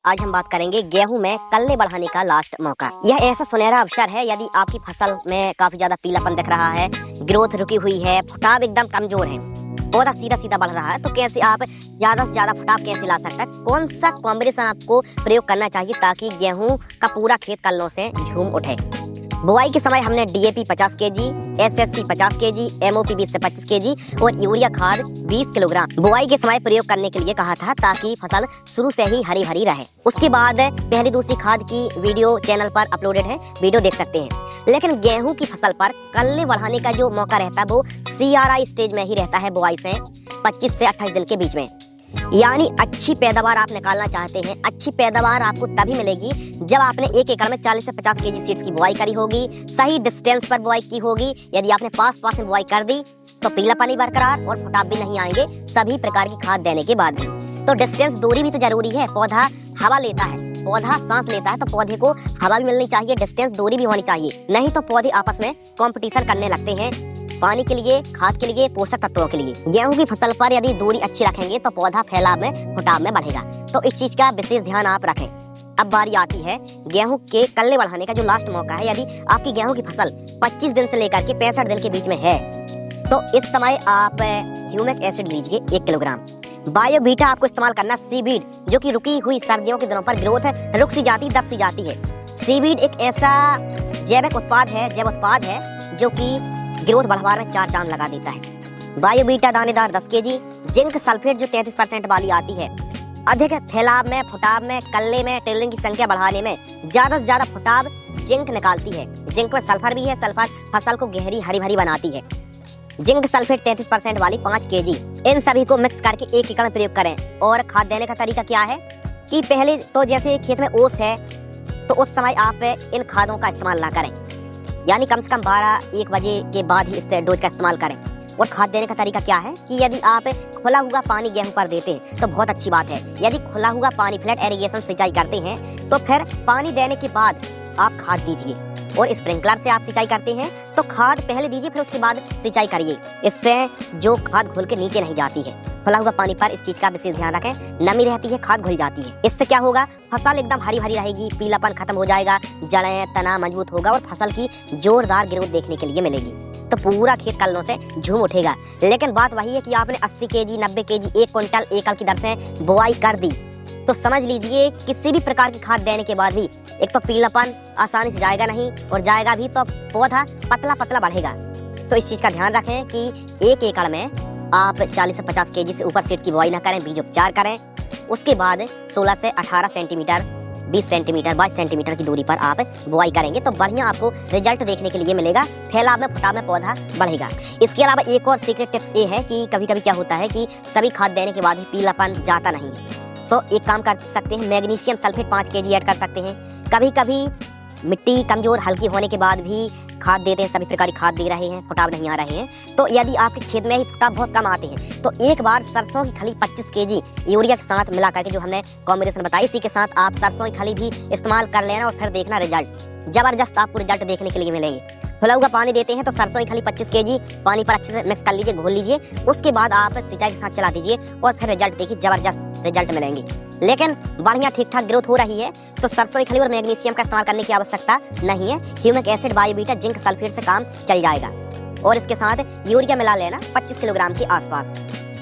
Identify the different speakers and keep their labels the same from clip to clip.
Speaker 1: आज हम बात करेंगे गेहूं में कल्ले बढ़ाने का लास्ट मौका। यह ऐसा सुनहरा अवसर है यदि आपकी फसल में काफी ज्यादा पीलापन दिख रहा है, ग्रोथ रुकी हुई है, फुटाव एकदम कमजोर है, पौधा सीधा सीधा बढ़ रहा है, तो कैसे आप ज्यादा से ज्यादा फुटाव कैसे ला सकते हैं? कौन सा कॉम्बिनेशन आपको प्रयोग करना चाहिए ताकि गेहूं का पूरा खेत कल्लों से झूम उठे? बुआई के समय हमने DAP 50 KG, SSP 50 KG, MOP 20 से 25 केजी और यूरिया खाद 20 किलोग्राम बुआई के समय प्रयोग करने के लिए कहा था ताकि फसल शुरू से ही हरी भरी रहे। उसके बाद पहली दूसरी खाद की वीडियो चैनल पर अपलोडेड है, वीडियो देख सकते हैं। लेकिन गेहूं की फसल पर कल्ले बढ़ाने का जो मौका रहता है वो CRI स्टेज में ही रहता है, बुआई से 25 से 28 दिन के बीच में। यानी अच्छी पैदावार आप निकालना चाहते हैं, अच्छी पैदावार आपको तभी मिलेगी जब आपने 1 एकड़ में 40 से 50 केजी सीड्स की बुआई करी होगी, सही डिस्टेंस पर बुआई की होगी। यदि आपने पास में बुआई कर दी तो पीला पानी बरकरार और फुटाव भी नहीं आएंगे सभी प्रकार की खाद देने के बाद भी। तो डिस्टेंस दूरी भी तो जरूरी है, पौधा हवा लेता है, पौधा सांस लेता है, तो पौधे को हवा भी मिलनी चाहिए, डिस्टेंस दूरी भी होनी चाहिए, नहीं तो पौधे आपस में कंपटीशन करने लगते हैं पानी के लिए, खाद के लिए, पोषक तत्वों के लिए। गेहूं की फसल पर यदि दूरी अच्छी रखेंगे तो पौधा फैलाव में, फुटाव में बढ़ेगा। तो इस चीज का विशेष ध्यान आप रखें। अब बारी आती है गेहूं के कल्ले बढ़ाने का जो लास्ट मौका है। यदि आपकी गेहूं की फसल 25 दिन से लेकर के 65 दिन के बीच में है तो इस समय आप ह्यूमिक एसिड लीजिए 1 किलोग्राम। बायोवीटा आपको इस्तेमाल करना, सीवीड जो कि रुकी हुई सर्दियों के दिनों पर ग्रोथ है रुक सी जाती, दब सी जाती है। सीवीड एक ऐसा जैव उत्पाद है जो कि ग्रोथ बढ़वाने में 4 चांद लगा देता है। बायोवीटा दानेदार 10 केजी, जिंक सल्फेट जो 33% वाली आती है, अधिक फैलाव में, फुटाव में, कल्ले में, टेलरिंग की संख्या बढ़ाने में ज्यादा से ज्यादा फुटाव जिंक निकालती है। जिंक में सल्फर भी है, सल्फर फसल को गहरी हरी भरी बनाती है। जिंक सल्फेट 33% वाली 5 केजी, इन सभी को मिक्स करके 1 एकड़ में प्रयोग करें। और खाद देने का तरीका क्या है कि पहले तो जैसे खेत में ओस है तो उस समय आप इन खादों का इस्तेमाल ना करें, यानी कम से कम 12-1 बजे के बाद ही इस डोज का इस्तेमाल करें। और खाद देने का तरीका क्या है कि यदि आप खुला हुआ पानी गेहूं पर देते हैं तो बहुत अच्छी बात है। यदि खुला हुआ पानी, फ्लैट इरिगेशन सिंचाई करते हैं तो फिर पानी देने के बाद आप खाद दीजिए। और स्प्रिंकलर से आप सिंचाई करते हैं तो खाद पहले दीजिए फिर उसके बाद सिंचाई करिए, इससे जो खाद घुल के नीचे नहीं जाती है। खुला हुआ पानी पर इस चीज का विशेष ध्यान रखें, नमी रहती है, खाद घुल जाती है। इससे क्या होगा, फसल एकदम हरी भरी रहेगी, पीलापन खत्म हो जाएगा, जड़ें तना मजबूत होगा और फसल की जोरदार ग्रोथ देखने के लिए मिलेगी। तो पूरा खेत कल्लों से झूम उठेगा। लेकिन बात वही है कि आपने 80 केजी, 90 केजी, 1 क्विंटल एकड़ की दर से बुआई कर दी तो समझ लीजिए किसी भी प्रकार की खाद देने के बाद भी एक तो पीलापन आसानी से जाएगा नहीं, और जाएगा भी तो पौधा पतला पतला बढ़ेगा। तो इस चीज का ध्यान रखें कि 1 एकड़ में आप 40 से 50 केजी से ऊपर सीड्स की बुआई ना करें, बीज उपचार करें। उसके बाद 16 से 18 सेंटीमीटर, 20 सेंटीमीटर, 22 सेंटीमीटर की दूरी पर आप बुआई करेंगे तो बढ़िया आपको रिजल्ट देखने के लिए मिलेगा, फैलाव में, फुटाव में पौधा बढ़ेगा। इसके अलावा एक और सीक्रेट टिप्स ये है कि कभी कभी क्या होता है कि सभी खाद देने के बाद भी पीलापन जाता नहीं है, तो एक काम कर सकते हैं, मैग्नीशियम सल्फेट 5 केजी ऐड कर सकते हैं। कभी कभी मिट्टी कमजोर हल्की होने के बाद भी खाद देते हैं, सभी प्रकार की खाद दे रहे हैं, फुटाव नहीं आ रहे हैं, तो यदि आपके खेत में ही फुटाव बहुत कम आते हैं तो एक बार सरसों की खली 25 केजी यूरिया के साथ मिला करके जो हमने कॉम्बिनेशन बताई, इसी के साथ आप सरसों की खली भी इस्तेमाल कर लेना और फिर देखना रिजल्ट जबरदस्त आपको रिजल्ट देखने के लिए मिलेंगे। खुला हुआ पानी देते हैं तो सरसों की खली 25 केजी पानी पर अच्छे से मिक्स कर लीजिए, घोल लीजिए, उसके बाद आप सिंचाई के साथ चला दीजिए और फिर रिजल्ट देखिए, जबरदस्त रिजल्ट मिलेंगे। लेकिन बढ़िया ठीक ठाक ग्रोथ हो रही है तो सरसों की खली और मैग्नीशियम का इस्तेमाल करने की आवश्यकता नहीं है। ह्यूमिक एसिड, बायोवीटा, जिंक सल्फेट से काम चल जाएगा और इसके साथ यूरिया मिला लेना 25 किलोग्राम के आसपास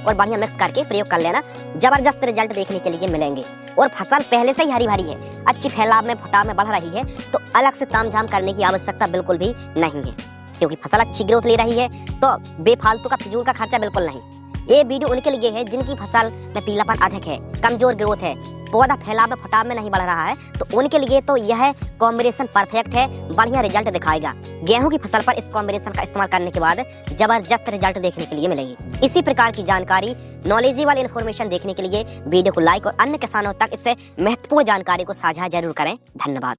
Speaker 1: और बढ़िया मिक्स करके प्रयोग कर लेना, जबरदस्त रिजल्ट देखने के लिए मिलेंगे। और फसल पहले से ही हरी भरी है, अच्छी फैलाव में, फुटाव में बढ़ रही है तो अलग से तामझाम करने की आवश्यकता बिल्कुल भी नहीं है, क्योंकि फसल अच्छी ग्रोथ ले रही है तो बेफालतू का फिजूल का खर्चा बिल्कुल नहीं। ये वीडियो उनके लिए है जिनकी फसल में पीलापन अधिक है, कमजोर ग्रोथ है, पौधा फैलाव में, फुटाव में नहीं बढ़ रहा है, तो उनके लिए तो यह कॉम्बिनेशन परफेक्ट है, बढ़िया रिजल्ट दिखाएगा। गेहूं की फसल पर इस कॉम्बिनेशन का इस्तेमाल करने के बाद जबरदस्त रिजल्ट देखने के लिए मिलेगी। इसी प्रकार की जानकारी, नॉलेजेबल इन्फॉर्मेशन देखने के लिए वीडियो को लाइक और अन्य किसानों तक इससे महत्वपूर्ण जानकारी को साझा जरूर करें। धन्यवाद।